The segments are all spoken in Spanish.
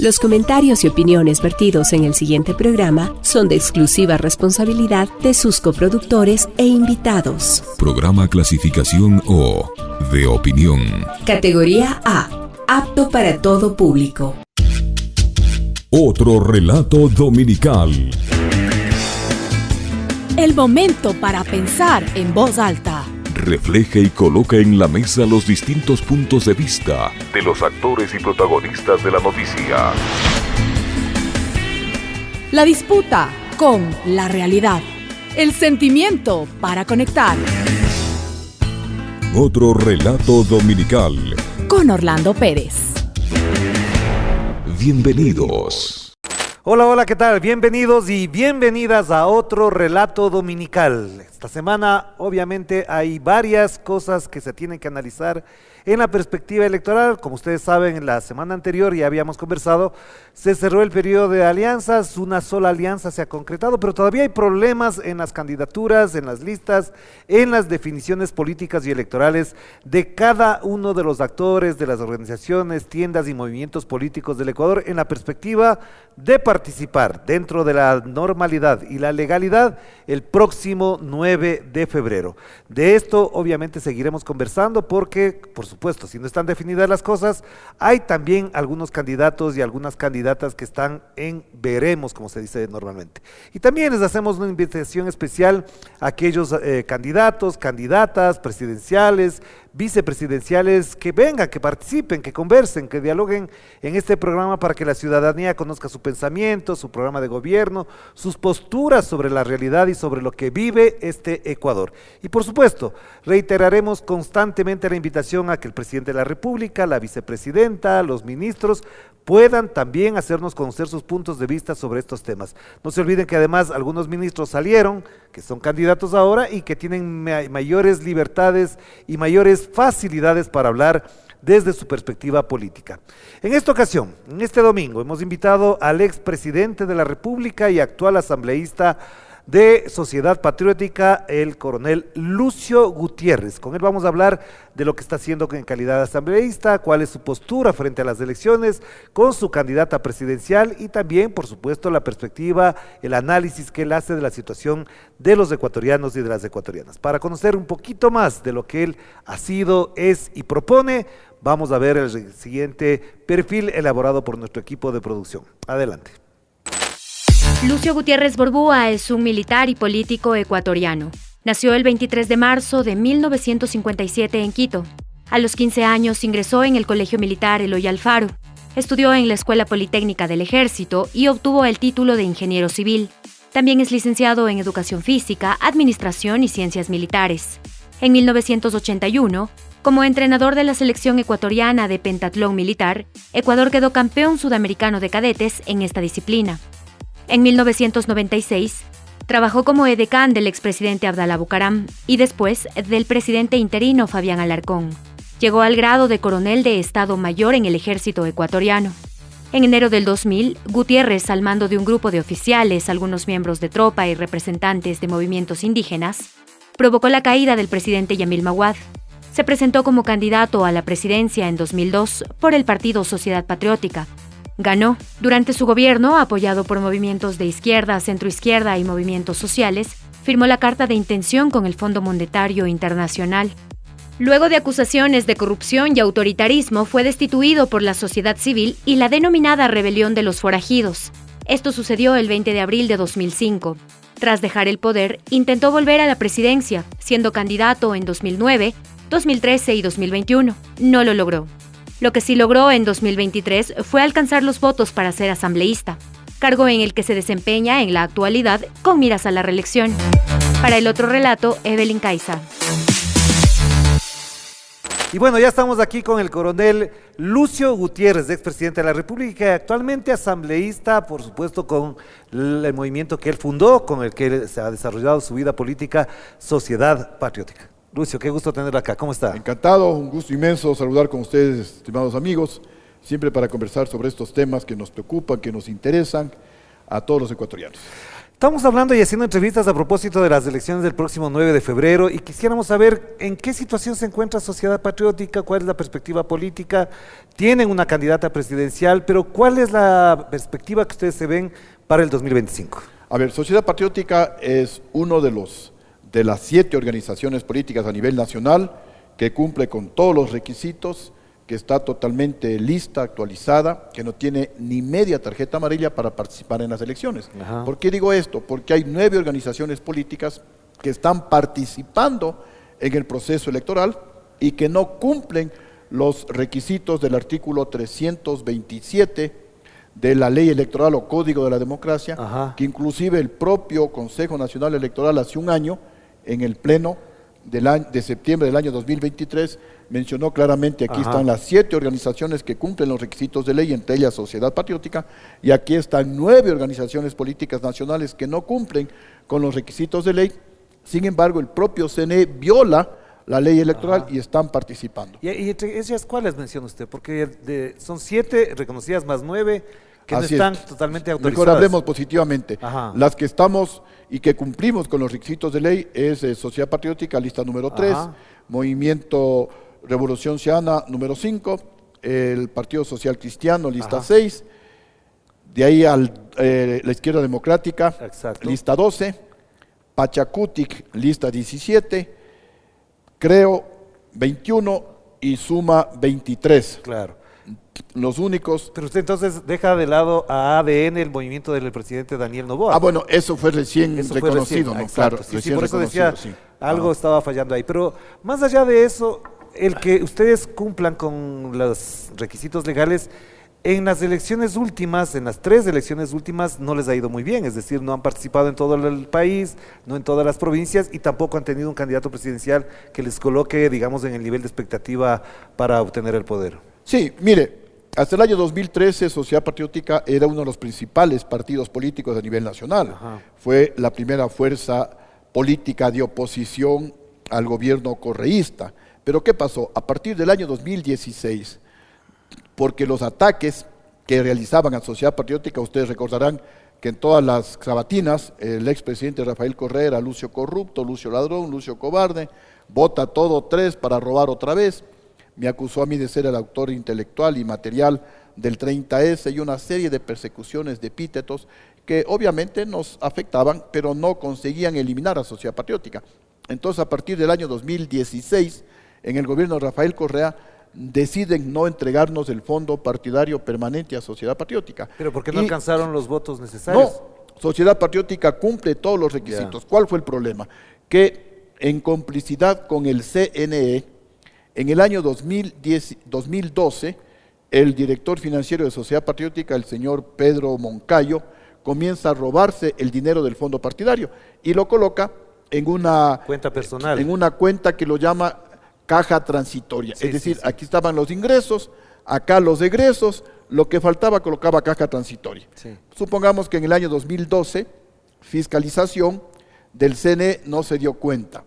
Los comentarios y opiniones vertidos en el siguiente programa son de exclusiva responsabilidad de sus coproductores e invitados. Programa clasificación O, de opinión. Categoría A, apto para todo público. Otro relato dominical. El momento para pensar en voz alta. Refleja y coloca en la mesa los distintos puntos de vista de los actores y protagonistas de la noticia. La disputa con la realidad. El sentimiento para conectar. Otro relato dominical. Con Orlando Pérez. Bienvenidos. Hola, hola, ¿qué tal? Bienvenidos y bienvenidas a otro relato dominical. Esta semana, obviamente, hay varias cosas que se tienen que analizar en la perspectiva electoral. Como ustedes saben, en la semana anterior ya habíamos conversado, se cerró el periodo de alianzas, una sola alianza se ha concretado, pero todavía hay problemas en las candidaturas, en las listas, en las definiciones políticas y electorales de cada uno de los actores, de las organizaciones, tiendas y movimientos políticos del Ecuador en la perspectiva de participar dentro de la normalidad y la legalidad el próximo 9 de febrero. De esto obviamente seguiremos conversando porque, por supuesto, si no están definidas las cosas, hay también algunos candidatos y algunas candidatas que están en veremos, como se dice normalmente. Y también les hacemos una invitación especial a aquellos candidatos, candidatas, presidenciales, vicepresidenciales, que vengan, que participen, que conversen, que dialoguen en este programa para que la ciudadanía conozca su pensamiento, su programa de gobierno, sus posturas sobre la realidad y sobre lo que vive este Ecuador. Y por supuesto, reiteraremos constantemente la invitación a que el presidente de la República, la vicepresidenta, los ministros puedan también hacernos conocer sus puntos de vista sobre estos temas. No se olviden que además algunos ministros salieron, que son candidatos ahora y que tienen mayores libertades y mayores facilidades para hablar desde su perspectiva política. En esta ocasión, en este domingo, hemos invitado al expresidente de la República y actual asambleísta de Sociedad Patriótica, el coronel Lucio Gutiérrez. Con él vamos a hablar de lo que está haciendo en calidad de asambleísta, cuál es su postura frente a las elecciones, con su candidata presidencial y también, por supuesto, la perspectiva, el análisis que él hace de la situación de los ecuatorianos y de las ecuatorianas. Para conocer un poquito más de lo que él ha sido, es y propone, vamos a ver el siguiente perfil elaborado por nuestro equipo de producción. Adelante. Lucio Gutiérrez Borbúa es un militar y político ecuatoriano. Nació el 23 de marzo de 1957 en Quito. A los 15 años ingresó en el Colegio Militar Eloy Alfaro. Estudió en la Escuela Politécnica del Ejército y obtuvo el título de ingeniero civil. También es licenciado en Educación Física, Administración y Ciencias Militares. En 1981, como entrenador de la selección ecuatoriana de pentatlón militar, Ecuador quedó campeón sudamericano de cadetes en esta disciplina. En 1996, trabajó como edecán del expresidente Abdalá Bucaram y después del presidente interino Fabián Alarcón. Llegó al grado de coronel de Estado Mayor en el ejército ecuatoriano. En enero del 2000, Gutiérrez, al mando de un grupo de oficiales, algunos miembros de tropa y representantes de movimientos indígenas, provocó la caída del presidente Yamil Maguad. Se presentó como candidato a la presidencia en 2002 por el partido Sociedad Patriótica. Ganó. Durante su gobierno, apoyado por movimientos de izquierda, centroizquierda y movimientos sociales, firmó la carta de intención con el Fondo Monetario Internacional. Luego de acusaciones de corrupción y autoritarismo, fue destituido por la sociedad civil y la denominada Rebelión de los Forajidos. Esto sucedió el 20 de abril de 2005. Tras dejar el poder, intentó volver a la presidencia, siendo candidato en 2009, 2013 y 2021. No lo logró. Lo que sí logró en 2023 fue alcanzar los votos para ser asambleísta, cargo en el que se desempeña en la actualidad con miras a la reelección. Para el otro relato, Evelyn Caiza. Y bueno, ya estamos aquí con el coronel Lucio Gutiérrez, expresidente de la República, y actualmente asambleísta, por supuesto, con el movimiento que él fundó, con el que se ha desarrollado su vida política, Sociedad Patriótica. Lucio, qué gusto tenerlo acá. ¿Cómo está? Encantado, un gusto inmenso saludar con ustedes, estimados amigos, siempre para conversar sobre estos temas que nos preocupan, que nos interesan a todos los ecuatorianos. Estamos hablando y haciendo entrevistas a propósito de las elecciones del próximo 9 de febrero y quisiéramos saber en qué situación se encuentra Sociedad Patriótica, cuál es la perspectiva política. Tienen una candidata presidencial, pero ¿cuál es la perspectiva que ustedes se ven para el 2025? A ver, Sociedad Patriótica es uno de las 7 organizaciones políticas a nivel nacional que cumple con todos los requisitos, que está totalmente lista, actualizada, que no tiene ni media tarjeta amarilla para participar en las elecciones. Ajá. ¿Por qué digo esto? Porque hay 9 organizaciones políticas que están participando en el proceso electoral y que no cumplen los requisitos del artículo 327 de la ley electoral o Código de la Democracia, Ajá. que inclusive el propio Consejo Nacional Electoral hace un año, en el pleno de septiembre del año 2023, mencionó claramente, aquí Ajá. están las 7 organizaciones que cumplen los requisitos de ley, entre ellas Sociedad Patriótica, y aquí están 9 organizaciones políticas nacionales que no cumplen con los requisitos de ley. Sin embargo, el propio CNE viola la ley electoral. Ajá. Y están participando. ¿Y entre ellas cuáles menciona usted? Porque son 7 reconocidas más 9 que Así no están es. totalmente autorizadas. Mejor hablemos positivamente. Ajá. Las que estamos y que cumplimos con los requisitos de ley es Sociedad Patriótica, lista número 3, Ajá. Movimiento Revolución Ciudadana número 5, el Partido Social Cristiano, lista Ajá. 6, de ahí la Izquierda Democrática, Exacto. lista 12, Pachacutic, lista 17, Creo 21 y Suma 23. Claro. Los únicos. Pero usted entonces deja de lado a ADN, el movimiento del presidente Daniel Noboa. Ah, bueno, eso fue recién Eso fue reconocido, recién, ¿no? exacto. Claro, Sí, recién por eso reconocido, decía, sí. algo estaba fallando ahí. Pero más allá de eso, el que ustedes cumplan con los requisitos legales, en las elecciones últimas, en las 3 elecciones últimas, no les ha ido muy bien. Es decir, no han participado en todo el país, no en todas las provincias y tampoco han tenido un candidato presidencial que les coloque, digamos, en el nivel de expectativa para obtener el poder. Sí, mire, hasta el año 2013 Sociedad Patriótica era uno de los principales partidos políticos a nivel nacional. Ajá. Fue la primera fuerza política de oposición al gobierno correísta. Pero ¿qué pasó? A partir del año 2016, porque los ataques que realizaban a Sociedad Patriótica, ustedes recordarán que en todas las sabatinas el expresidente Rafael Correa era Lucio corrupto, Lucio ladrón, Lucio cobarde, vota todo 3 para robar otra vez. Me acusó a mí de ser el autor intelectual y material del 30S y una serie de persecuciones de epítetos que obviamente nos afectaban, pero no conseguían eliminar a Sociedad Patriótica. Entonces, a partir del año 2016, en el gobierno de Rafael Correa, deciden no entregarnos el fondo partidario permanente a Sociedad Patriótica. ¿Pero por qué no alcanzaron los votos necesarios? No, Sociedad Patriótica cumple todos los requisitos. Ya. ¿Cuál fue el problema? Que en complicidad con el CNE, en el año 2012, el director financiero de Sociedad Patriótica, el señor Pedro Moncayo, comienza a robarse el dinero del fondo partidario y lo coloca en una cuenta personal, en una cuenta que lo llama caja transitoria. Sí, es decir, sí. Aquí estaban los ingresos, acá los egresos, lo que faltaba colocaba caja transitoria. Sí. Supongamos que en el año 2012, fiscalización del CNE no se dio cuenta,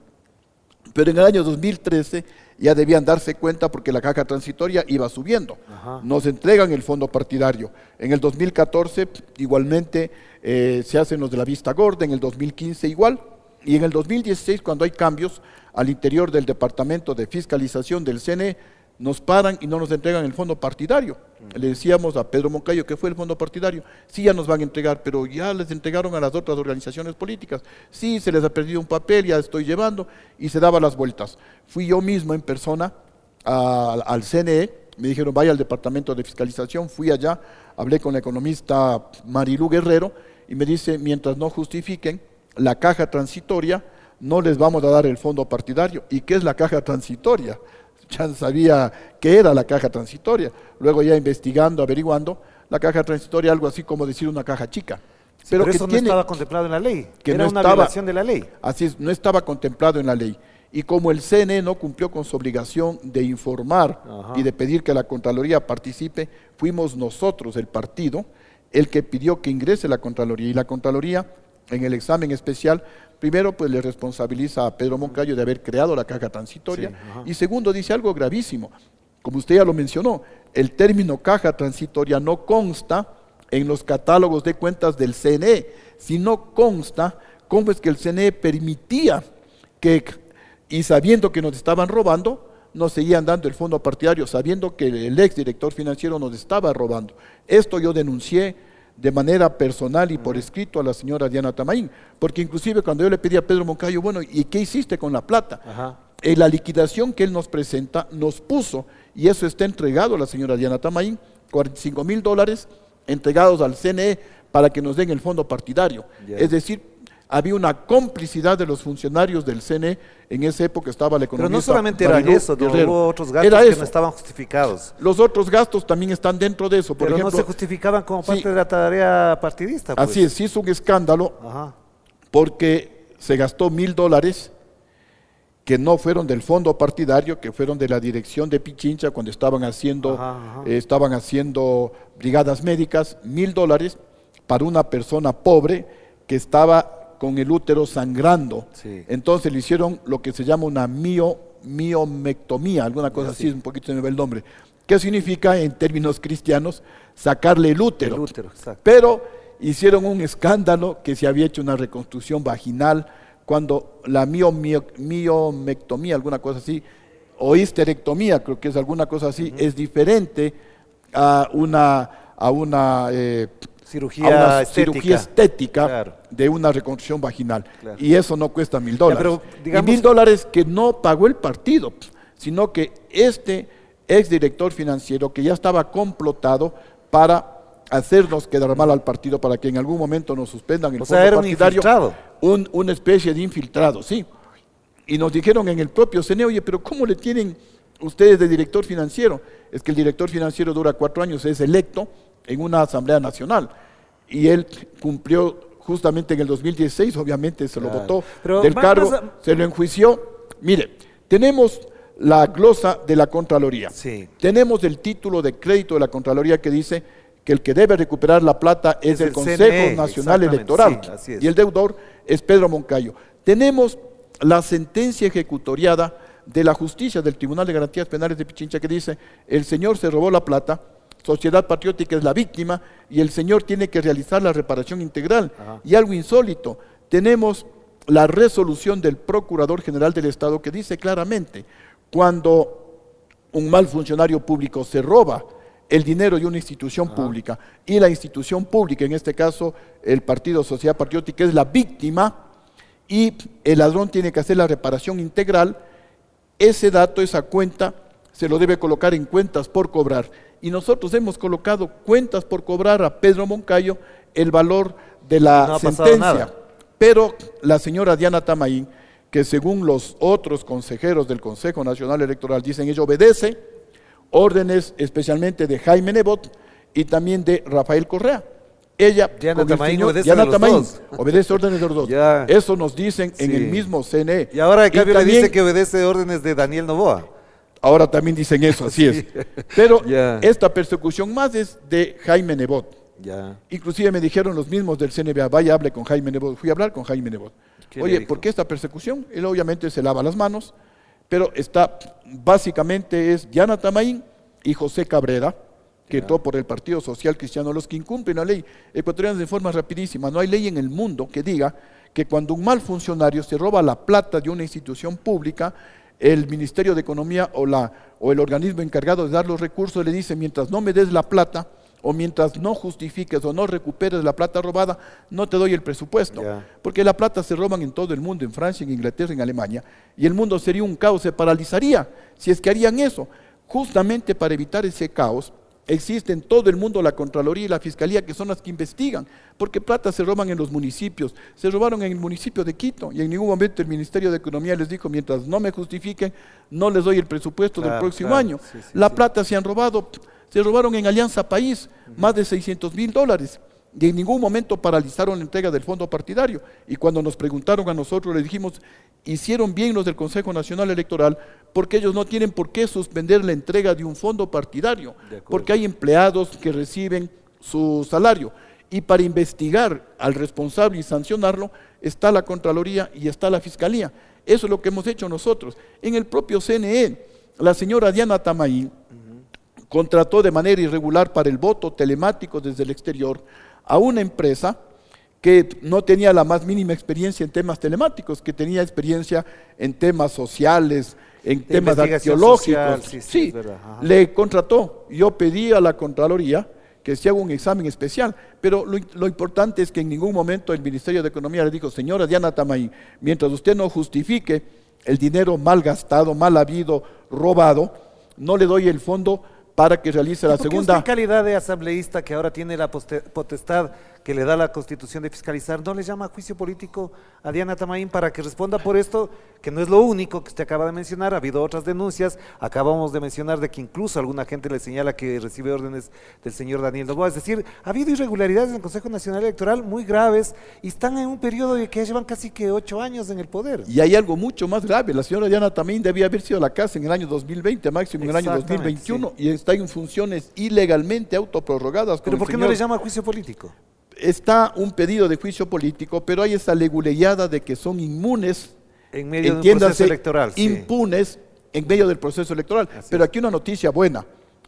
pero en el año 2013 ya debían darse cuenta porque la caja transitoria iba subiendo. Ajá. Nos entregan el fondo partidario. En el 2014 igualmente se hacen los de la vista gorda, en el 2015 igual, y en el 2016 cuando hay cambios al interior del Departamento de Fiscalización del CNE, nos paran y no nos entregan el fondo partidario. Le decíamos a Pedro Moncayo, ¿qué fue el fondo partidario? Sí, ya nos van a entregar, pero ya les entregaron a las otras organizaciones políticas. Sí, se les ha perdido un papel, ya estoy llevando, y se daba las vueltas. Fui yo mismo en persona al CNE, me dijeron vaya al Departamento de Fiscalización, fui allá, hablé con la economista Marilú Guerrero, y me dice, mientras no justifiquen la caja transitoria, no les vamos a dar el fondo partidario. ¿Y qué es la caja transitoria? Ya sabía qué era la caja transitoria. Luego ya investigando, averiguando, la caja transitoria algo así como decir una caja chica. Sí, pero que eso no estaba contemplado en la ley, que era una violación de la ley. Así es, no estaba contemplado en la ley. Y como el CNE no cumplió con su obligación de informar y de pedir que la Contraloría participe, fuimos nosotros, el partido, el que pidió que ingrese la Contraloría. Y la Contraloría, en el examen especial, primero, pues le responsabiliza a Pedro Moncayo de haber creado la caja transitoria, y segundo, dice algo gravísimo, como usted ya lo mencionó, el término caja transitoria no consta en los catálogos de cuentas del CNE, si no consta cómo es que el CNE permitía que, y sabiendo que nos estaban robando, nos seguían dando el fondo partidario, sabiendo que el exdirector financiero nos estaba robando. Esto yo denuncié de manera personal y por escrito a la señora Diana Tamaín, porque inclusive cuando yo le pedí a Pedro Moncayo, bueno, ¿y qué hiciste con la plata? Ajá. En la liquidación que él nos presenta, nos puso, y eso está entregado a la señora Diana Tamaín, $45,000 entregados al CNE para que nos den el fondo partidario. Yeah. Es decir, había una complicidad de los funcionarios del CNE, en esa época estaba la economía. Pero no solamente era eso, no, hubo otros gastos Era que eso. no estaban justificados. Los otros gastos también están dentro de eso. Por Pero ejemplo, no se justificaban como parte sí, de la tarea partidista. Pues. así es, se hizo un escándalo Ajá. porque se gastó $1,000 que no fueron del fondo partidario, que fueron de la dirección de Pichincha cuando estaban haciendo, brigadas médicas, $1,000 para una persona pobre que estaba con el útero sangrando. Sí. Entonces le hicieron lo que se llama una miomectomía, alguna cosa así, un poquito se me va el nombre. ¿Qué significa en términos cristianos? Sacarle el útero. El útero, exacto. Pero hicieron un escándalo que se había hecho una reconstrucción vaginal cuando la miomectomía, alguna cosa así, o histerectomía, creo que es alguna cosa así, es diferente a una cirugía estética claro, de una reconstrucción vaginal. Claro. Y eso no cuesta $1,000. Ya, pero, digamos, y $1,000 que no pagó el partido, sino que este exdirector financiero que ya estaba complotado para hacernos quedar mal al partido, para que en algún momento nos suspendan el fondo era un partidario. infiltrado. Una especie de infiltrado, sí. Y nos dijeron en el propio CNE, oye, pero ¿cómo le tienen ustedes de director financiero? Es que el director financiero dura 4 años, es electo en una asamblea nacional. Y él cumplió justamente en el 2016, obviamente se lo votó del cargo, se lo enjuició. Mire, tenemos la glosa de la Contraloría. Sí. Tenemos el título de crédito de la Contraloría que dice que el que debe recuperar la plata es el Consejo CNE, Nacional Electoral, sí, así es. y el deudor es Pedro Moncayo. Tenemos la sentencia ejecutoriada de la justicia del Tribunal de Garantías Penales de Pichincha que dice, el señor se robó la plata, Sociedad Patriótica es la víctima y el señor tiene que realizar la reparación integral. Ajá. Y algo insólito, tenemos la resolución del Procurador General del Estado que dice claramente, cuando un mal funcionario público se roba el dinero de una institución pública y la institución pública, en este caso el Partido Sociedad Patriótica, es la víctima y el ladrón tiene que hacer la reparación integral, ese dato, esa cuenta, se lo debe colocar en cuentas por cobrar. Y nosotros hemos colocado cuentas por cobrar a Pedro Moncayo el valor de la sentencia. Pero la señora Diana Tamaín, que según los otros consejeros del Consejo Nacional Electoral dicen, ella obedece órdenes especialmente de Jaime Nebot y también de Rafael Correa. Ella, Diana Tamaín obedece órdenes de los dos. Ya. Eso nos dicen en el mismo CNE. Y ahora de cambio le también, dice que obedece órdenes de Daniel Noboa. Ahora también dicen eso, así es. Pero esta persecución más es de Jaime Nebot. Ya. Inclusive me dijeron los mismos del CNBA, vaya, hable con Jaime Nebot. Fui a hablar con Jaime Nebot. Oye, ¿por qué esta persecución? Él obviamente se lava las manos, pero básicamente es Diana Tamaín y José Cabrera, que entró por el Partido Social Cristiano, los que incumplen la ley ecuatoriana de forma rapidísima. No hay ley en el mundo que diga que cuando un mal funcionario se roba la plata de una institución pública, el Ministerio de Economía o el organismo encargado de dar los recursos le dice, mientras no me des la plata, o mientras no justifiques o no recuperes la plata robada, no te doy el presupuesto. Porque la plata se roban en todo el mundo, en Francia, en Inglaterra, en Alemania, y el mundo sería un caos, se paralizaría si es que harían eso. Justamente para evitar ese caos, existe en todo el mundo la Contraloría y la Fiscalía, que son las que investigan, porque plata se roban en los municipios. Se robaron en el municipio de Quito y en ningún momento el Ministerio de Economía les dijo, mientras no me justifiquen, no les doy el presupuesto del próximo año. La plata se robaron en Alianza País, más de $600,000, y en ningún momento paralizaron la entrega del fondo partidario. Y cuando nos preguntaron a nosotros, les dijimos, hicieron bien los del Consejo Nacional Electoral, porque ellos no tienen por qué suspender la entrega de un fondo partidario, porque hay empleados que reciben su salario. Y para investigar al responsable y sancionarlo, está la Contraloría y está la Fiscalía. Eso es lo que hemos hecho nosotros. En el propio CNE, la señora Diana Tamaín contrató de manera irregular para el voto telemático desde el exterior a una empresa que no tenía la más mínima experiencia en temas telemáticos, que tenía experiencia en temas sociales, en temas arqueológicos. Social, sí, es verdad. le contrató. Yo pedí a la Contraloría que se haga un examen especial, pero lo importante es que en ningún momento el Ministerio de Economía le dijo: señora Diana Tamaín, mientras usted no justifique el dinero mal gastado, mal habido, robado, no le doy el fondo para que realice la ¿Por qué segunda. usted, en calidad de asambleísta que ahora tiene la potestad que le da la Constitución de fiscalizar, no le llama a juicio político a Diana Tamaín para que responda por esto, que no es lo único que usted acaba de mencionar? Ha habido otras denuncias, acabamos de mencionar de que incluso alguna gente le señala que recibe órdenes del señor Daniel Noboa. Es decir, ha habido irregularidades en el Consejo Nacional Electoral muy graves y están en un periodo de que llevan casi que 8 años en el poder. Y hay algo mucho más grave: la señora Diana Tamaín debía haber sido a la casa en el año 2020, máximo en el año 2021, sí, y está en funciones ilegalmente autoprorrogadas. ¿Pero por qué no le llama a juicio político? Está un pedido de juicio político, pero hay esa leguleyada de que son inmunes, en medio de un proceso electoral. Impunes en medio del proceso electoral. Así pero es. Aquí una noticia buena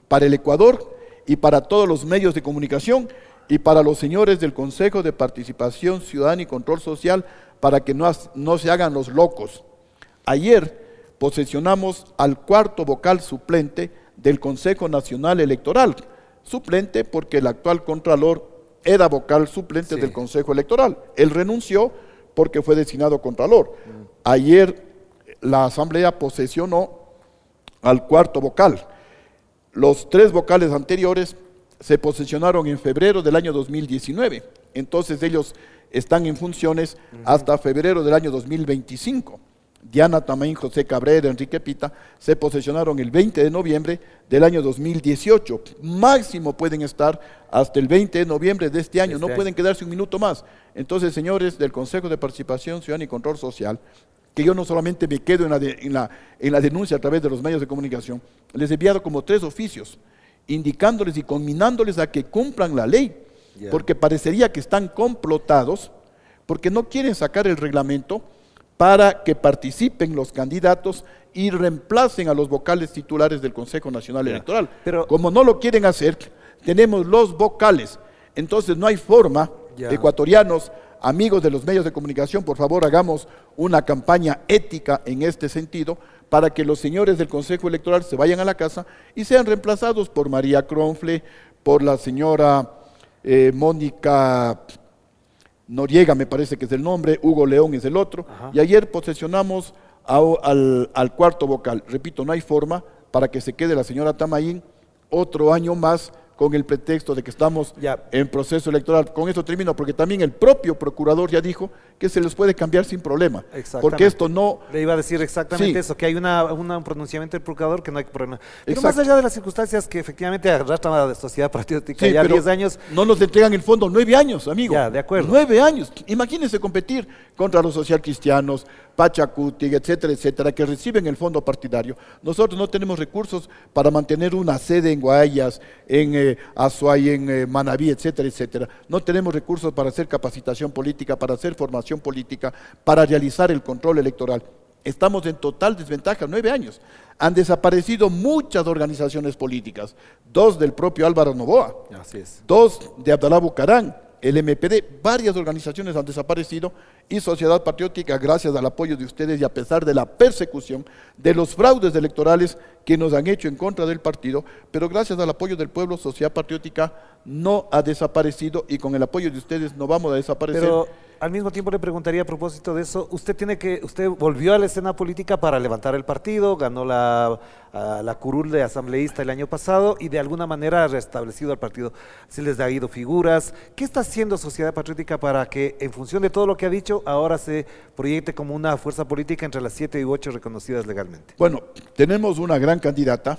para el Ecuador y para todos los medios de comunicación y para los señores del Consejo de Participación Ciudadana y Control Social, para que no se hagan los locos. Ayer posesionamos al cuarto vocal suplente del Consejo Nacional Electoral, suplente porque el actual Contralor era vocal suplente del Consejo Electoral. Él renunció porque fue designado Contralor. Ayer la Asamblea posesionó al cuarto vocal. Los 3 vocales anteriores se posesionaron en febrero del año 2019. Entonces ellos están en funciones hasta febrero del año 2025. Diana Tamaín, José Cabrera, Enrique Pita se posesionaron el 20 de noviembre del año 2018. Máximo pueden estar hasta el 20 de noviembre de este año, no pueden quedarse un minuto más. Entonces, señores del Consejo de Participación Ciudadana y Control Social, que yo no solamente me quedo en la denuncia a través de los medios de comunicación, les he enviado como 3 oficios, indicándoles y conminándoles a que cumplan la ley, porque parecería que están complotados, porque no quieren sacar el reglamento para que participen los candidatos y reemplacen a los vocales titulares del Consejo Nacional Electoral. Pero como no lo quieren hacer, tenemos los vocales. Entonces no hay forma, ecuatorianos, amigos de los medios de comunicación, por favor hagamos una campaña ética en este sentido, para que los señores del Consejo Electoral se vayan a la casa y sean reemplazados por María Cronfle, por la señora Mónica Noriega, me parece que es el nombre, Hugo León es el otro. Y ayer posesionamos al cuarto vocal. Repito, no hay forma para que se quede la señora Tamaín otro año más con el pretexto de que estamos en proceso electoral. Con esto termino, porque también el propio procurador ya dijo que se los puede cambiar sin problema. Porque esto no... Le iba a decir exactamente eso, que hay un pronunciamiento del procurador que no hay problema. Pero más allá de las circunstancias que efectivamente arrastran a la sociedad patriótica ya 10 años... No nos entregan el fondo 9 años, amigo. Ya, de acuerdo. 9 años. Imagínense competir contra los social-cristianos, Pachacuti, etcétera, etcétera, que reciben el fondo partidario. Nosotros no tenemos recursos para mantener una sede en Guayas, en Azuay, en Manabí, etcétera, etcétera. No tenemos recursos para hacer capacitación política, para hacer formación política, para realizar el control electoral. Estamos en total desventaja, 9 años. Han desaparecido muchas organizaciones políticas, 2 del propio Álvaro Noboa, 2 de Abdalá Bucarán, el MPD, varias organizaciones han desaparecido, y Sociedad Patriótica, gracias al apoyo de ustedes y a pesar de la persecución, de los fraudes electorales que nos han hecho en contra del partido, pero gracias al apoyo del pueblo, Sociedad Patriótica no ha desaparecido, y con el apoyo de ustedes no vamos a desaparecer. Pero al mismo tiempo le preguntaría a propósito de eso, usted volvió a la escena política para levantar el partido, ganó la curul de asambleísta el año pasado y de alguna manera ha restablecido al partido. Se les ha ido figuras. ¿Qué está haciendo Sociedad Patriótica para que, en función de todo lo que ha dicho, ahora se proyecte como una fuerza política entre las 7 u 8 reconocidas legalmente? Bueno, tenemos una gran candidata,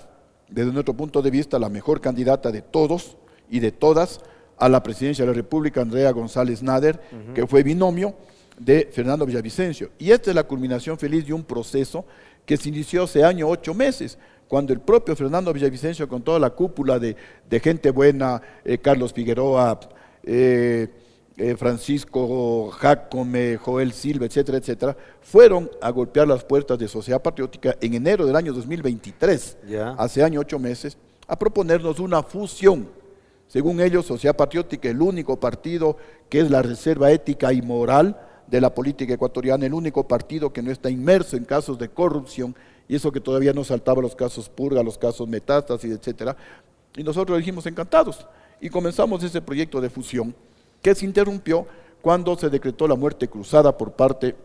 desde nuestro punto de vista la mejor candidata de todos y de todas, a la presidencia de la República, Andrea González Nader, que fue binomio de Fernando Villavicencio. Y esta es la culminación feliz de un proceso que se inició hace 8 meses, cuando el propio Fernando Villavicencio, con toda la cúpula de gente buena, Carlos Figueroa, Francisco Jacome, Joel Silva, etcétera, etcétera, fueron a golpear las puertas de Sociedad Patriótica en enero del año 2023, hace 8 meses, a proponernos una fusión Según ellos, Sociedad Patriótica, el único partido que es la reserva ética y moral de la política ecuatoriana, el único partido que no está inmerso en casos de corrupción, y eso que todavía no saltaba los casos Purga, los casos Metástasis, etcétera. Y nosotros dijimos encantados, y comenzamos ese proyecto de fusión, que se interrumpió cuando se decretó la muerte cruzada por parte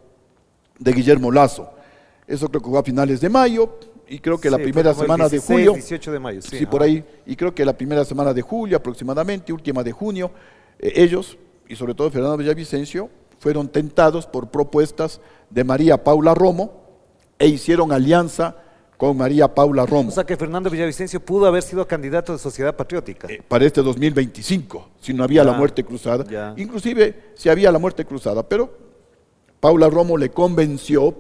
de Guillermo Lasso. Eso creo que fue a finales de mayo, y creo que la primera semana de julio, 18 de mayo, sí, por ahí, y creo que la primera semana de julio aproximadamente, última de junio, ellos, y sobre todo Fernando Villavicencio, fueron tentados por propuestas de María Paula Romo e hicieron alianza con María Paula Romo. O sea que Fernando Villavicencio pudo haber sido candidato de Sociedad Patriótica. Para este 2025, si no había la muerte cruzada. Inclusive si había la muerte cruzada, pero Paula Romo le convenció,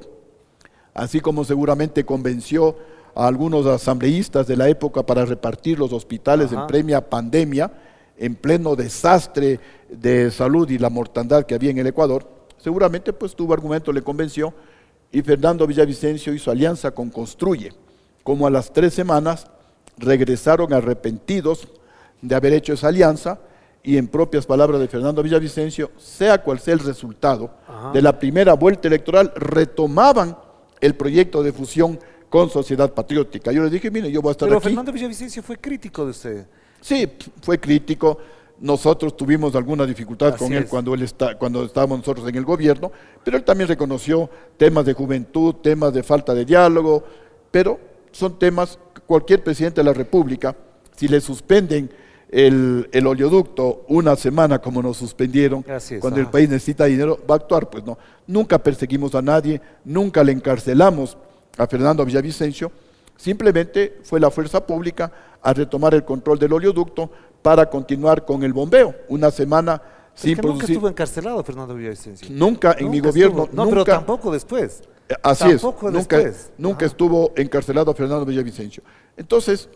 así como seguramente convenció a algunos asambleístas de la época para repartir los hospitales en plena pandemia, en pleno desastre de salud y la mortandad que había en el Ecuador, seguramente pues tuvo argumento, le convenció, y Fernando Villavicencio hizo alianza con Construye. Como a las 3 semanas regresaron arrepentidos de haber hecho esa alianza, y en propias palabras de Fernando Villavicencio, sea cual sea el resultado de la primera vuelta electoral, retomaban el proyecto de fusión con Sociedad Patriótica. Yo les dije, mire, yo voy a estar aquí. Pero Fernando Villavicencio fue crítico de usted. Sí, fue crítico. Nosotros tuvimos alguna dificultad con él cuando estábamos nosotros en el gobierno, pero él también reconoció temas de juventud, temas de falta de diálogo, pero son temas que cualquier presidente de la República, si le suspenden el oleoducto una semana como nos suspendieron, cuando el país necesita dinero, va a actuar. Pues no, nunca perseguimos a nadie, nunca le encarcelamos a Fernando Villavicencio, simplemente fue la fuerza pública a retomar el control del oleoducto para continuar con el bombeo. Una semana sin producir. Nunca estuvo encarcelado Fernando Villavicencio. Nunca en mi gobierno. No, pero tampoco después. Así es, nunca estuvo encarcelado Fernando Villavicencio. Entonces,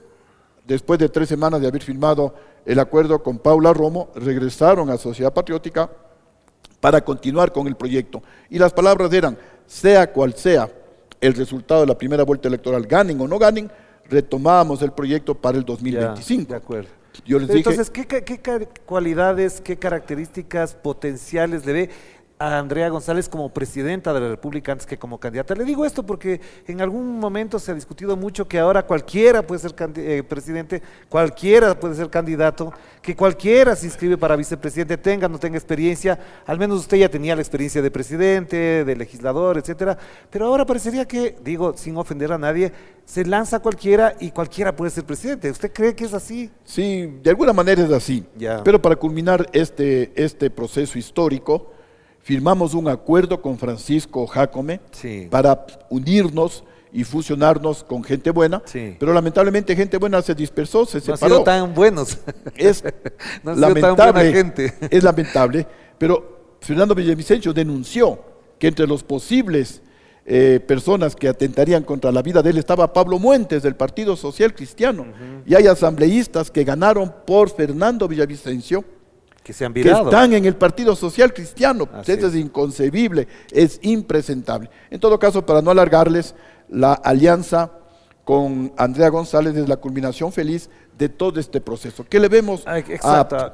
después de 3 semanas de haber firmado el acuerdo con Paula Romo, regresaron a Sociedad Patriótica para continuar con el proyecto. Y las palabras eran, sea cual sea el resultado de la primera vuelta electoral, ganen o no ganen, retomábamos el proyecto para el 2025. Ya, de acuerdo. Yo les dije, entonces, ¿qué cualidades, qué características potenciales le ve a Andrea González como presidenta de la República antes que como candidata? Le digo esto porque en algún momento se ha discutido mucho que ahora cualquiera puede ser presidente, cualquiera puede ser candidato, que cualquiera se inscribe para vicepresidente, tenga o no tenga experiencia. Al menos usted ya tenía la experiencia de presidente, de legislador, etcétera, pero ahora parecería que, digo, sin ofender a nadie, se lanza cualquiera y cualquiera puede ser presidente. ¿Usted cree que es así? Sí, de alguna manera es así, pero para culminar este proceso histórico, firmamos un acuerdo con Francisco Jácome para unirnos y fusionarnos con gente buena, pero lamentablemente gente buena se dispersó, se separó. No han sido tan buenos. Es no han sido tan buena gente. Es lamentable, pero Fernando Villavicencio denunció que entre los posibles personas que atentarían contra la vida de él estaba Pablo Muentes del Partido Social Cristiano, y hay asambleístas que ganaron por Fernando Villavicencio, que se han virado, que están en el Partido Social Cristiano. Eso es inconcebible, es impresentable. En todo caso, para no alargarles, la alianza con Andrea González es la culminación feliz de todo este proceso. ¿Qué le vemos a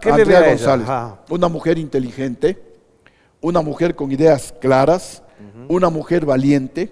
Andrea González? Una mujer inteligente, una mujer con ideas claras, una mujer valiente,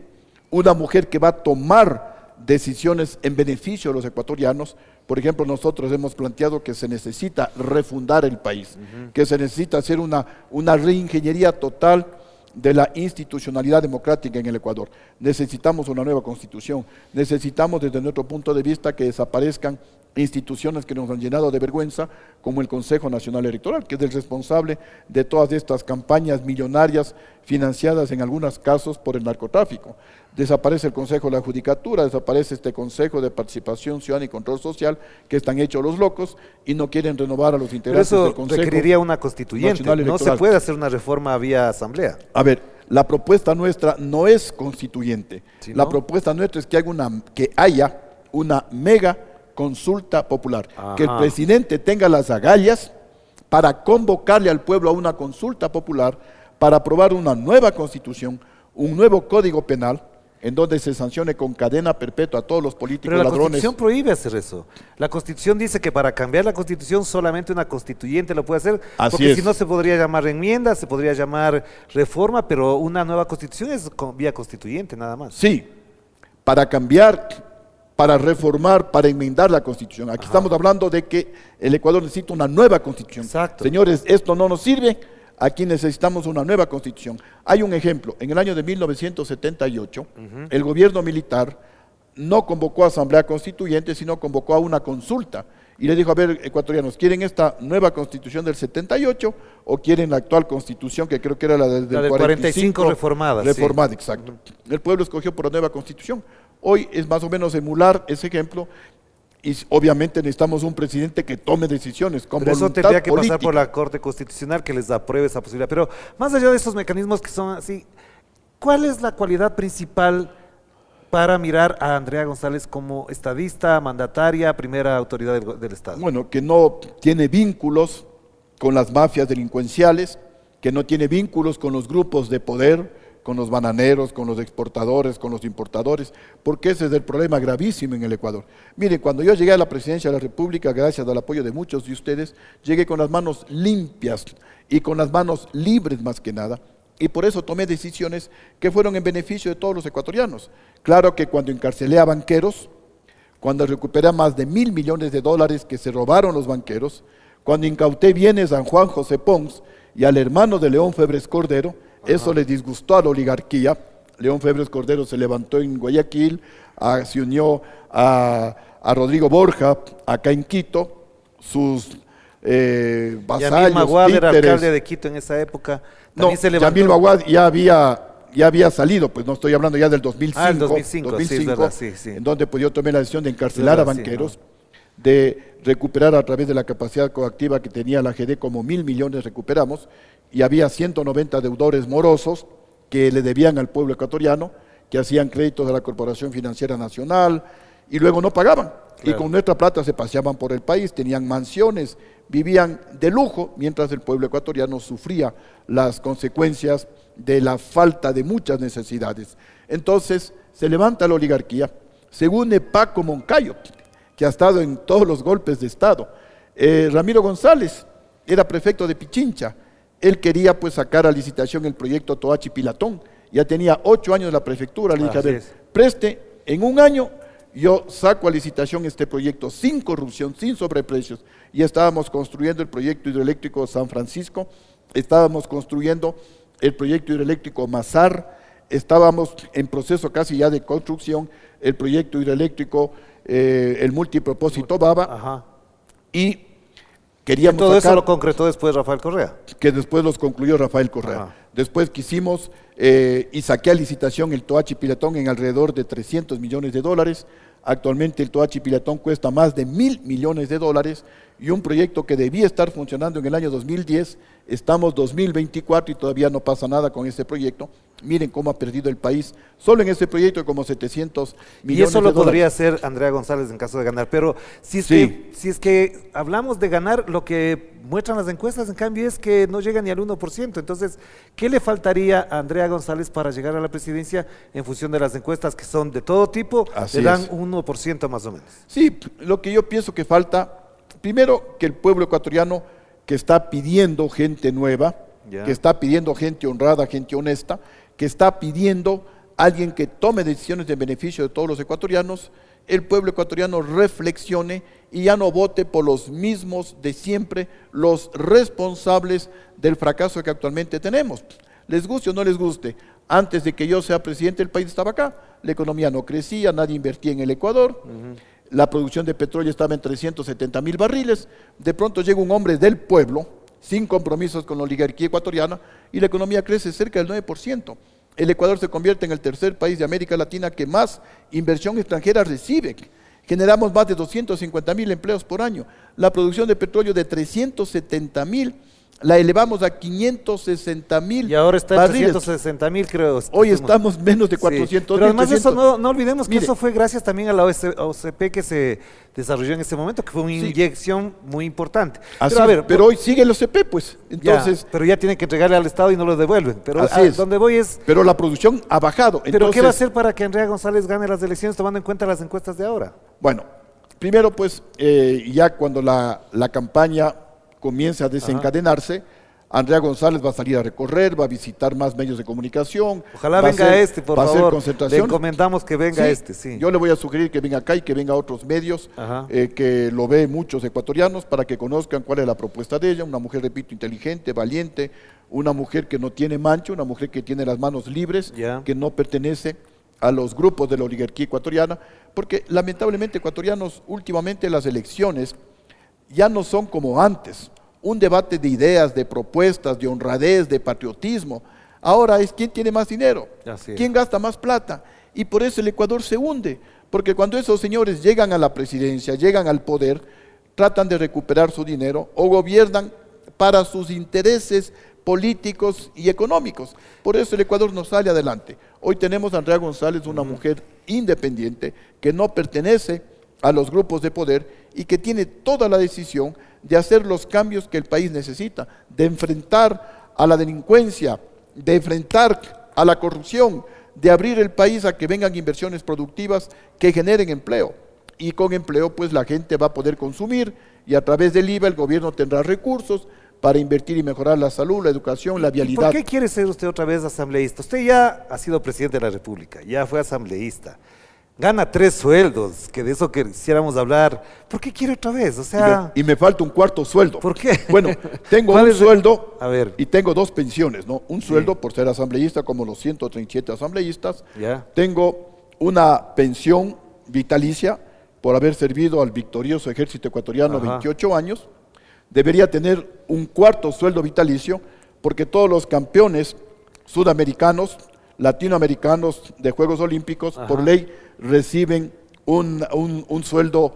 una mujer que va a tomar decisiones en beneficio de los ecuatorianos. Por ejemplo, nosotros hemos planteado que se necesita refundar el país, que se necesita hacer una reingeniería total de la institucionalidad democrática en el Ecuador. Necesitamos una nueva constitución, necesitamos desde nuestro punto de vista que desaparezcan instituciones que nos han llenado de vergüenza, como el Consejo Nacional Electoral, que es el responsable de todas estas campañas millonarias financiadas en algunos casos por el narcotráfico. Desaparece el Consejo de la Judicatura, desaparece este Consejo de Participación Ciudadana y Control Social, que están hechos los locos y no quieren renovar a los integrantes del Consejo. Eso requeriría una constituyente, no se puede hacer una reforma vía asamblea. A ver, la propuesta nuestra no es constituyente, la propuesta nuestra es que haya una mega consulta popular, que el presidente tenga las agallas para convocarle al pueblo a una consulta popular para aprobar una nueva constitución, un nuevo código penal, en donde se sancione con cadena perpetua a todos los políticos Pero la ladrones. Constitución prohíbe hacer eso. La Constitución dice que para cambiar la Constitución solamente una constituyente lo puede hacer, Así porque es. si no se podría llamar enmienda, se podría llamar reforma, pero una nueva Constitución es vía constituyente nada más. Sí, para cambiar, para reformar, para enmendar la Constitución. Aquí estamos hablando de que el Ecuador necesita una nueva Constitución. Exacto. Señores, esto no nos sirve, aquí necesitamos una nueva Constitución. Hay un ejemplo, en el año de 1978, el gobierno militar no convocó a Asamblea Constituyente, sino convocó a una consulta. Y le dijo, a ver, ecuatorianos, ¿quieren esta nueva Constitución del 78 o quieren la actual Constitución, que creo que era la del 45 reformada? Reformada, Sí. exacto. El pueblo escogió por la nueva Constitución. Hoy es más o menos emular ese ejemplo y obviamente necesitamos un presidente que tome decisiones con Pero eso voluntad tendría que política. pasar por la Corte Constitucional que les apruebe esa posibilidad. Pero más allá de estos mecanismos que son así, ¿cuál es la cualidad principal para mirar a Andrea González como estadista, mandataria, primera autoridad del Estado? Bueno, que no tiene vínculos con las mafias delincuenciales, que no tiene vínculos con los grupos de poder, con los bananeros, con los exportadores, con los importadores, porque ese es el problema gravísimo en el Ecuador. Miren, cuando yo llegué a la presidencia de la República, gracias al apoyo de muchos de ustedes, llegué con las manos limpias y con las manos libres más que nada, y por eso tomé decisiones que fueron en beneficio de todos los ecuatorianos. Claro que cuando encarcelé a banqueros, cuando recuperé más de $1.000 millones que se robaron los banqueros, cuando incauté bienes a Juan José Pons y al hermano de León Febres Cordero, eso les disgustó a la oligarquía. León Febres Cordero se levantó en Guayaquil, se unió a Rodrigo Borja acá en Quito, sus vasallos, Yamil Maguad era títeres. alcalde de Quito en esa época. No, También se levantó. Yamil Maguad ya había salido, pues no estoy hablando ya del 2005, Ah, el 2005, sí, es verdad, sí. en donde pues yo tomé la decisión de encarcelar a Verdad, sí, banqueros, de recuperar a través de la capacidad coactiva que tenía la GD, como 1.000 millones recuperamos, y había 190 deudores morosos que le debían al pueblo ecuatoriano, que hacían créditos de la Corporación Financiera Nacional, y luego no pagaban. Y Claro. con nuestra plata se paseaban por el país, tenían mansiones, vivían de lujo, mientras el pueblo ecuatoriano sufría las consecuencias de la falta de muchas necesidades. Entonces se levanta la oligarquía, se une Paco Moncayo, que ha estado en todos los golpes de Estado. Ramiro González era prefecto de Pichincha, él quería pues sacar a licitación el proyecto Toachi Pilatón, ya tenía 8 años de la prefectura, le dije, a Así ver, es. preste, en un año yo saco a licitación este proyecto sin corrupción, sin sobreprecios, y estábamos construyendo el proyecto hidroeléctrico San Francisco, estábamos construyendo el proyecto hidroeléctrico Mazar, estábamos en proceso casi ya de construcción, el proyecto hidroeléctrico, el multipropósito Baba, Ajá. y queríamos Todo eso sacar, lo concretó después Rafael Correa. que después los concluyó Rafael Correa. Ajá. Después quisimos y saqué a licitación el Toachi Pilatón en alrededor de $300 millones. Actualmente el Toachi Pilatón cuesta más de $1.000 millones y un proyecto que debía estar funcionando en el año 2010, estamos 2024 y todavía no pasa nada con ese proyecto. Miren cómo ha perdido el país, solo en ese proyecto como 700 millones. Y eso lo de dólares. podría hacer Andrea González en caso de ganar. Pero si es, Sí. si es que hablamos de ganar, lo que muestran las encuestas, en cambio, es que no llega ni al 1%. Entonces, ¿qué le faltaría a Andrea González para llegar a la presidencia en función de las encuestas que son de todo tipo? Así le dan es. 1% más o menos. Sí, lo que yo pienso que falta, primero que el pueblo ecuatoriano que está pidiendo gente nueva, Ya. que está pidiendo gente honrada, gente honesta, que está pidiendo alguien que tome decisiones en beneficio de todos los ecuatorianos, el pueblo ecuatoriano reflexione y ya no vote por los mismos de siempre, los responsables del fracaso que actualmente tenemos. Les guste o no les guste, antes de que yo sea presidente el país estaba acá, la economía no crecía, nadie invertía en el Ecuador, la producción de petróleo estaba en 370,000 barriles, de pronto llega un hombre del pueblo, sin compromisos con la oligarquía ecuatoriana, y la economía crece cerca del 9%. El Ecuador se convierte en el tercer país de América Latina que más inversión extranjera recibe. Generamos más de 250,000 empleos por año. La producción de petróleo de 370,000 la elevamos a 560,000 Y ahora está en barriles. 360,000, creo. Hoy estamos menos de 400. Pero además eso no olvidemos que Mire, eso fue gracias también a la OCP que se desarrolló en ese momento, que fue una inyección muy importante. Así, Pero a ver, pero hoy sigue el OCP, pues. Entonces, pero ya tienen que entregarle al Estado y no lo devuelven. Pero así es. donde voy es, pero la producción ha bajado. ¿pero Entonces, qué va a hacer para que Andrea González gane las elecciones tomando en cuenta las encuestas de ahora? Bueno, primero pues ya cuando la campaña comience a desencadenarse, Andrea González va a salir a recorrer, va a visitar más medios de comunicación. Ojalá va a venga hacer- por va a hacer favor. Le concentración. encomendamos que venga sí. Yo le voy a sugerir que venga acá y que venga a otros medios, Ajá. que lo ve muchos ecuatorianos, para que conozcan cuál es la propuesta de ella. Una mujer, repito, inteligente, valiente, una mujer que no tiene mancha, una mujer que tiene las manos libres, Ya. que no pertenece a los grupos de la oligarquía ecuatoriana, porque lamentablemente ecuatorianos, últimamente las elecciones ya no son como antes, un debate de ideas, de propuestas, de honradez, de patriotismo. Ahora es quién tiene más dinero, Así es. quién gasta más plata, y por eso el Ecuador se hunde, porque cuando esos señores llegan a la presidencia, llegan al poder, tratan de recuperar su dinero o gobiernan para sus intereses políticos y económicos. Por eso el Ecuador no sale adelante. Hoy tenemos a Andrea González, una mujer independiente que no pertenece a los grupos de poder y que tiene toda la decisión de hacer los cambios que el país necesita, de enfrentar a la delincuencia, de enfrentar a la corrupción, de abrir el país a que vengan inversiones productivas que generen empleo. Y con empleo pues la gente va a poder consumir y a través del IVA el gobierno tendrá recursos para invertir y mejorar la salud, la educación, la ¿Y vialidad. por qué quiere ser usted otra vez asambleísta? Usted ya ha sido presidente de la República, ya fue asambleísta, gana 3 sueldos, que de eso quisiéramos hablar. ¿Por qué quiere otra vez? O sea, Y me falta un cuarto sueldo. ¿por qué? Bueno, tengo ¿Cuál un es el- sueldo A ver. y tengo 2 pensiones, ¿no? Un sueldo por ser asambleísta, como los 137 asambleístas. Ya. Tengo una pensión vitalicia por haber servido al victorioso ejército ecuatoriano Ajá. 28 años. Debería tener un cuarto sueldo vitalicio, porque todos los campeones sudamericanos, latinoamericanos de Juegos Olímpicos, Ajá. por ley, reciben un sueldo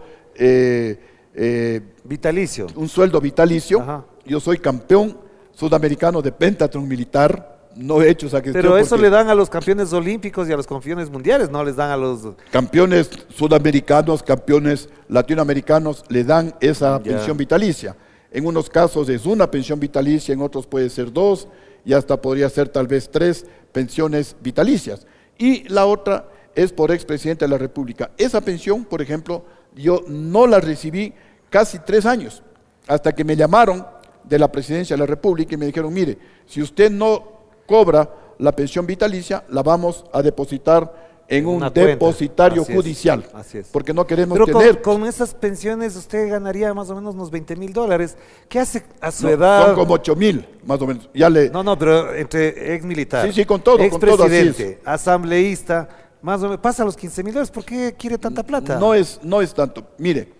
vitalicio. un sueldo vitalicio. Ajá. Yo soy campeón sudamericano de pentathlon militar, no he hecho esa gestión. Pero eso porque le dan a los campeones olímpicos y a los campeones mundiales, no les dan a los... campeones sudamericanos, campeones latinoamericanos le dan esa Ya. pensión vitalicia. En unos casos es una pensión vitalicia, en otros puede ser 2 y hasta podría ser tal vez 3 pensiones vitalicias. Y la otra es por expresidente de la República. Esa pensión, por ejemplo, yo no la recibí casi 3 años, hasta que me llamaron de la presidencia de la República y me dijeron, mire, si usted no cobra la pensión vitalicia, la vamos a depositar en un una cuenta. depositario Así es, judicial, así es. porque no queremos Pero tener... con esas pensiones usted ganaría más o menos unos $20,000. ¿Qué hace a su No, edad? son como 8,000, más o menos. Ya le, No, pero entre ex militar, Sí, sí, con todo, así expresidente, asambleísta, más o menos, pasa a los $15,000. ¿Por qué quiere tanta plata? no es tanto. Mire,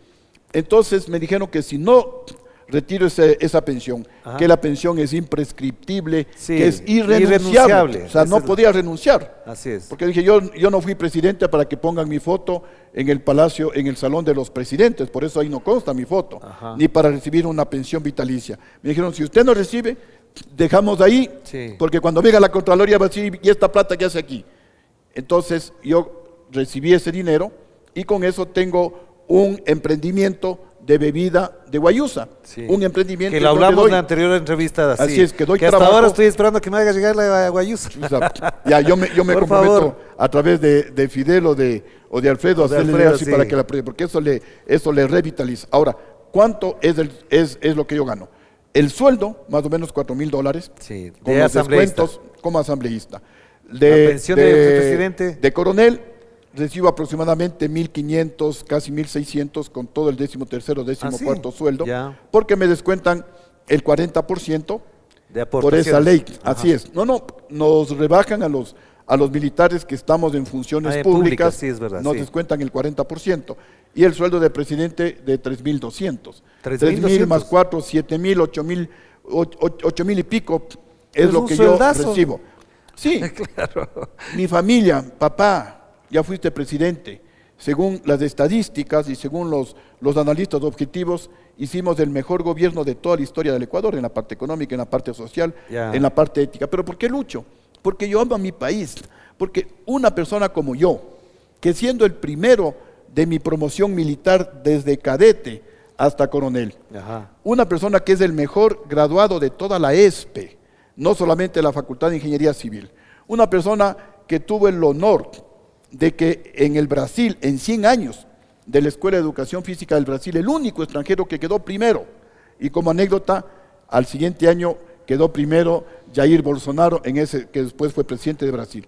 entonces me dijeron que si no retiro esa pensión, Ajá. que la pensión es imprescriptible, Sí, que es irrenunciable. irrenunciable. O sea, Esa no es la- podía renunciar. Así es. Porque dije, yo no fui presidente para que pongan mi foto en el palacio, en el salón de los presidentes, por eso ahí no consta mi foto, Ajá. ni para recibir una pensión vitalicia. Me dijeron, si usted no recibe, dejamos ahí, Sí. porque cuando venga la Contraloría va a decir, ¿y esta plata qué hace aquí? Entonces yo recibí ese dinero y con eso tengo un emprendimiento de bebida de guayusa, Sí. un emprendimiento Que lo en donde hablamos doy- en la anterior entrevista. Así es, que doy hasta trabajo. ahora estoy esperando que me haga llegar la guayusa. O sea, ya, yo me Por comprometo favor. a través de Fidel o de Alfredo a O de hacerle Alfredo, así sí. para que la porque eso le revitaliza. Ahora, ¿cuánto es lo que yo gano? El sueldo, más o menos $4,000, Sí, con de los asambleísta. descuentos como asambleísta. La pensión de presidente. De coronel, recibo aproximadamente 1,500, casi 1,600 con todo el 13º, 14º sí, sueldo, ya. porque me descuentan el 40% De por esa aportaciones. ley. Ajá. Así es. No, nos rebajan a los militares que estamos en funciones Ah, públicas, sí, es verdad, nos sí. descuentan el 40%. Y el sueldo de presidente de 3,200. 3,200. 3,000 más 4, 7,000, 8,000, 8,000 y pico es Es lo un que yo sueldazo. recibo. Sí, mi familia, papá, ya fuiste presidente. Según las estadísticas y según los analistas objetivos, hicimos el mejor gobierno de toda la historia del Ecuador, en la parte económica, en la parte social, Ya. en la parte ética. ¿Pero por qué lucho? Porque yo amo a mi país, porque una persona como yo, que siendo el primero de mi promoción militar desde cadete hasta coronel, Ajá. una persona que es el mejor graduado de toda la ESPE, no solamente de la Facultad de Ingeniería Civil, una persona que tuvo el honor de que en el Brasil, en 100 años de la Escuela de Educación Física del Brasil, el único extranjero que quedó primero, y como anécdota, al siguiente año quedó primero Jair Bolsonaro, que después fue presidente de Brasil,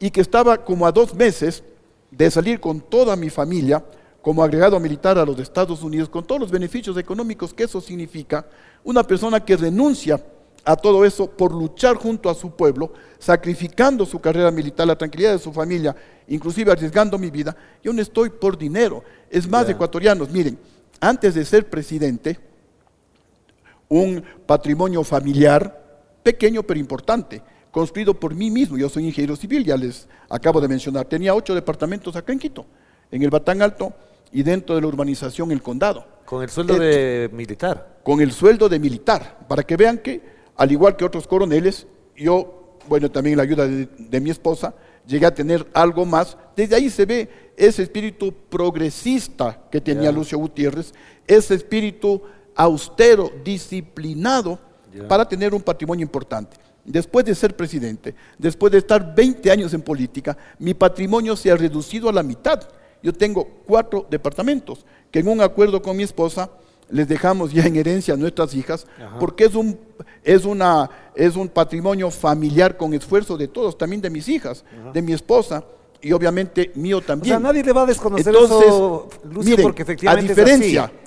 y que estaba como a 2 meses de salir con toda mi familia como agregado militar a los Estados Unidos, con todos los beneficios económicos que eso significa, una persona que renuncia a todo eso por luchar junto a su pueblo, sacrificando su carrera militar, la tranquilidad de su familia, inclusive arriesgando mi vida. Yo no estoy por dinero. Es más, ecuatorianos, miren, antes de ser presidente, un patrimonio familiar, pequeño pero importante, construido por mí mismo. Yo soy ingeniero civil, ya les acabo de mencionar. Tenía 8 departamentos acá en Quito, en el Batán Alto y dentro de la urbanización El Condado. Con el sueldo de militar. Con el sueldo de militar, para que vean que, al igual que otros coroneles, yo, bueno, también la ayuda de mi esposa, llegué a tener algo más. Desde ahí se ve ese espíritu progresista que tenía Lucio Gutiérrez, ese espíritu austero, disciplinado, para tener un patrimonio importante. Después de ser presidente, después de estar 20 años en política, mi patrimonio se ha reducido a la mitad. Yo tengo 4 departamentos que en un acuerdo con mi esposa les dejamos ya en herencia a nuestras hijas, porque es un patrimonio familiar con esfuerzo de todos, también de mis hijas, de mi esposa y obviamente mío también. O sea, nadie le va a desconocer Entonces, eso, Lucio, miren, porque efectivamente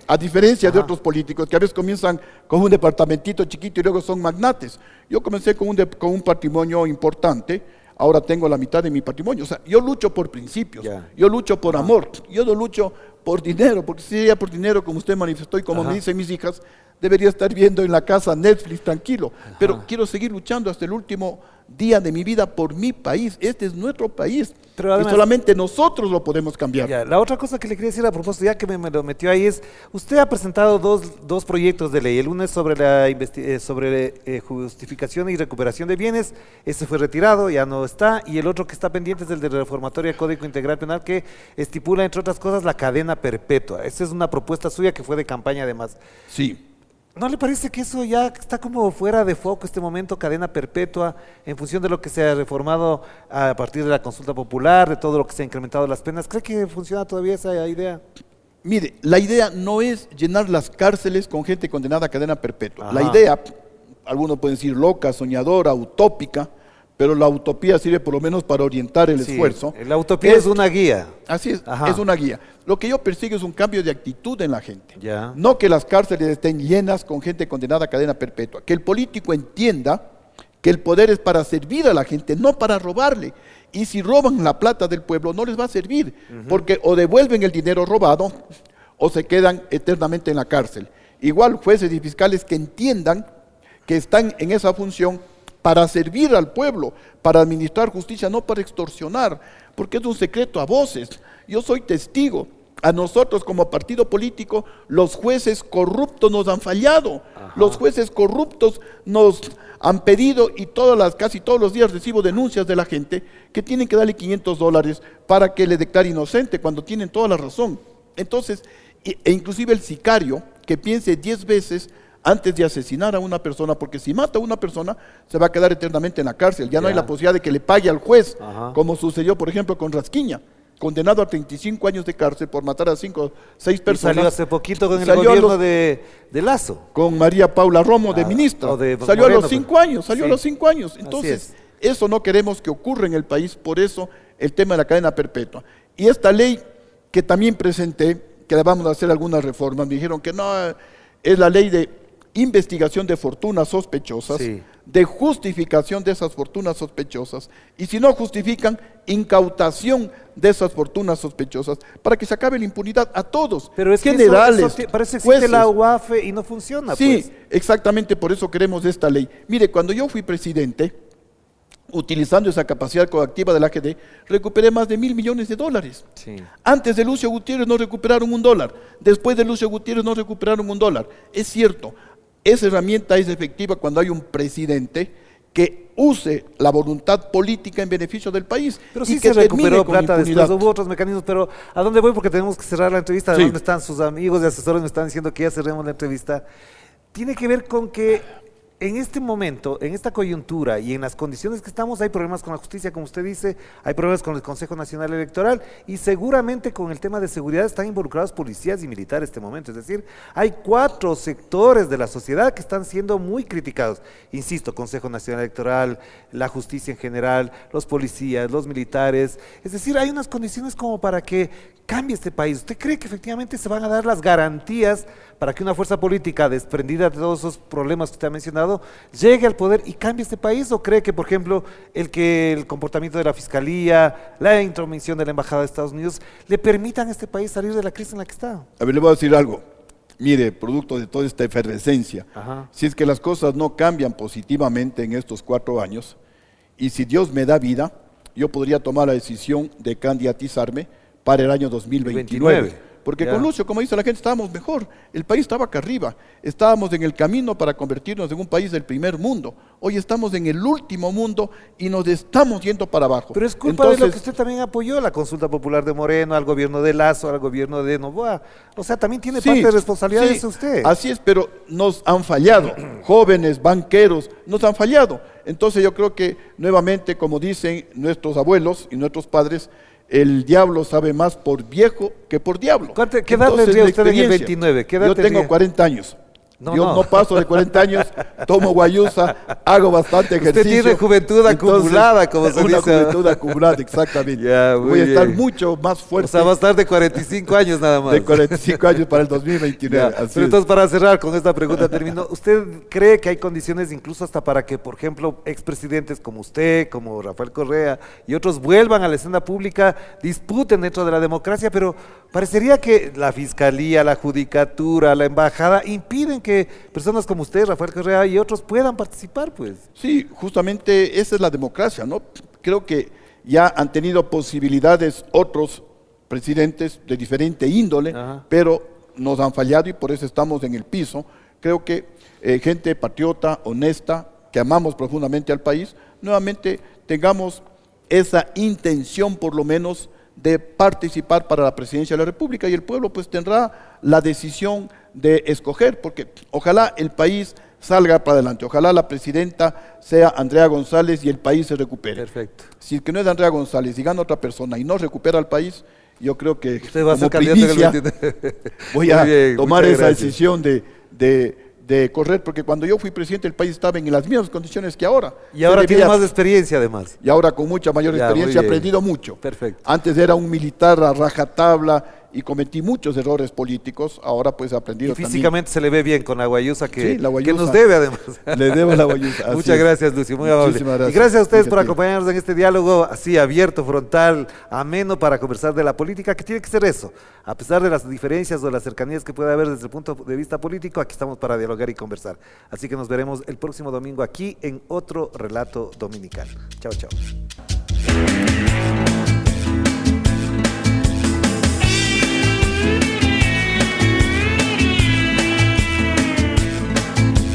a diferencia de otros políticos que a veces comienzan con un departamentito chiquito y luego son magnates. Yo comencé con un patrimonio importante, ahora tengo la mitad de mi patrimonio. O sea, yo lucho por principios, yo lucho por amor, yo no lucho por dinero, porque si sería por dinero, como usted manifestó y como me dicen mis hijas, debería estar viendo en la casa Netflix tranquilo, pero quiero seguir luchando hasta el último día de mi vida por mi país. Este es nuestro país, pero además, y solamente nosotros lo podemos cambiar. La otra cosa que le quería decir a propósito, ya que me lo metió ahí, es, usted ha presentado dos proyectos de ley. El uno es sobre justificación y recuperación de bienes, ese fue retirado, ya no está, y el otro que está pendiente es el de reformatoria del Código Integral Penal, que estipula, entre otras cosas, la cadena perpetua. Esa es una propuesta suya que fue de campaña además. Sí. ¿No le parece que eso ya está como fuera de foco este momento, cadena perpetua, en función de lo que se ha reformado a partir de la consulta popular, de todo lo que se ha incrementado las penas? ¿Cree que funciona todavía esa idea? Mire, la idea no es llenar las cárceles con gente condenada a cadena perpetua. La idea, algunos pueden decir loca, soñadora, utópica, pero la utopía sirve por lo menos para orientar el esfuerzo. La utopía es una guía. Así es, es una guía. Lo que yo persigo es un cambio de actitud en la gente. Ya. No que las cárceles estén llenas con gente condenada a cadena perpetua. Que el político entienda que el poder es para servir a la gente, no para robarle. Y si roban la plata del pueblo, no les va a servir, porque o devuelven el dinero robado o se quedan eternamente en la cárcel. Igual jueces y fiscales que entiendan que están en esa función para servir al pueblo, para administrar justicia, no para extorsionar, porque es un secreto a voces. Yo soy testigo. A nosotros como partido político, los jueces corruptos nos han fallado. Los jueces corruptos nos han pedido, y casi todos los días recibo denuncias de la gente que tienen que darle $500 para que le declare inocente, cuando tienen toda la razón. Entonces, e inclusive el sicario, que piense 10 veces antes de asesinar a una persona, porque si mata a una persona, se va a quedar eternamente en la cárcel. Ya no hay la posibilidad de que le pague al juez, como sucedió, por ejemplo, con Rasquiña, condenado a 35 años de cárcel por matar a 5 o 6 personas. Y salió hace poquito con el gobierno de Lazo. Con María Paula Romo, de ministra. Salió a los 5 años, salió a los 5 años. Entonces, eso no queremos que ocurra en el país, por eso el tema de la cadena perpetua. Y esta ley que también presenté, que le vamos a hacer algunas reformas, me dijeron que no, es la ley de investigación de fortunas sospechosas, de justificación de esas fortunas sospechosas, y si no justifican, incautación de esas fortunas sospechosas, para que se acabe la impunidad a todos, pero es generales, que parece que existe la UAFE y no funciona. Sí, exactamente, por eso queremos esta ley. Mire, cuando yo fui presidente, utilizando esa capacidad coactiva de la AGD, recuperé más de $1.000 millones. Sí. Antes de Lucio Gutiérrez no recuperaron $1, después de Lucio Gutiérrez no recuperaron $1. Es cierto, esa herramienta es efectiva cuando hay un presidente que use la voluntad política en beneficio del país. Pero y sí que se recuperó termine con plata impunidad. después, hubo otros mecanismos, pero ¿a dónde voy? Porque tenemos que cerrar la entrevista, además Sí. me están sus amigos y asesores me están diciendo que ya cerremos la entrevista. Tiene que ver con que en este momento, en esta coyuntura y en las condiciones que estamos, hay problemas con la justicia, como usted dice, hay problemas con el Consejo Nacional Electoral y seguramente con el tema de seguridad están involucrados policías y militares en este momento. Es decir, hay 4 sectores de la sociedad que están siendo muy criticados. Insisto, Consejo Nacional Electoral, la justicia en general, los policías, los militares. Es decir, hay unas condiciones como para que cambie este país. ¿Usted cree que efectivamente se van a dar las garantías para que una fuerza política desprendida de todos esos problemas que usted ha mencionado llegue al poder y cambie este país? ¿O cree que, por ejemplo, el comportamiento de la Fiscalía, la intromisión de la Embajada de Estados Unidos le permitan a este país salir de la crisis en la que está? A ver, le voy a decir algo. Mire, producto de toda esta efervescencia, si es que las cosas no cambian positivamente en estos 4 años, y si Dios me da vida, yo podría tomar la decisión de candidatizarme para el año 2029. Porque con Lucio, como dice la gente, estábamos mejor. El país estaba acá arriba. Estábamos en el camino para convertirnos en un país del primer mundo. Hoy estamos en el último mundo y nos estamos yendo para abajo. Pero es culpa de lo que usted también apoyó, la consulta popular de Moreno, al gobierno de Lazo, al gobierno de Noboa. O sea, también tiene parte de responsabilidad de eso usted. Así es, pero nos han fallado. Jóvenes, banqueros, nos han fallado. Entonces yo creo que nuevamente, como dicen nuestros abuelos y nuestros padres, el diablo sabe más por viejo que por diablo. ¿Qué edad tendría usted en el 29? ¿Qué edad yo tengo tendría? 40 años. Yo no paso de 40 años, tomo guayusa, hago bastante ejercicio. Usted tiene juventud acumulada, como se dice. Una juventud acumulada, exactamente. Voy a estar mucho más fuerte. O sea, va a estar de 45 años nada más. De 45 años para el 2029. Pero entonces, para cerrar con esta pregunta, termino. ¿Usted cree que hay condiciones incluso hasta para que, por ejemplo, expresidentes como usted, como Rafael Correa y otros vuelvan a la escena pública, disputen dentro de la democracia, pero parecería que la Fiscalía, la Judicatura, la Embajada impiden que personas como usted, Rafael Correa y otros puedan participar, pues? Sí, justamente esa es la democracia, ¿no? Creo que ya han tenido posibilidades otros presidentes de diferente índole, pero nos han fallado y por eso estamos en el piso. Creo que gente patriota, honesta, que amamos profundamente al país, nuevamente tengamos esa intención por lo menos de participar para la presidencia de la República y el pueblo pues tendrá la decisión de escoger, porque ojalá el país salga para adelante, ojalá la presidenta sea Andrea González y el país se recupere. Perfecto. Si es que no es Andrea González y gana otra persona y no recupera al país, yo creo que usted va a ser candidato en el 29. Voy a tomar esa decisión de correr, porque cuando yo fui presidente el país estaba en las mismas condiciones que ahora. Y ahora tiene más experiencia además. Y ahora con mucha mayor experiencia he aprendido mucho. Perfecto. Antes era un militar a rajatabla y cometí muchos errores políticos, ahora pues he aprendido y físicamente también. Se le ve bien con la guayusa que nos debe además. Le debo la guayusa. Muchas gracias, Lucio, muy amable. Gracias. Y gracias a ustedes por acompañarnos en este diálogo así abierto, frontal, ameno para conversar de la política, que tiene que ser eso. A pesar de las diferencias o las cercanías que puede haber desde el punto de vista político, aquí estamos para dialogar y conversar. Así que nos veremos el próximo domingo aquí en otro Relato Dominical. Chao, chao.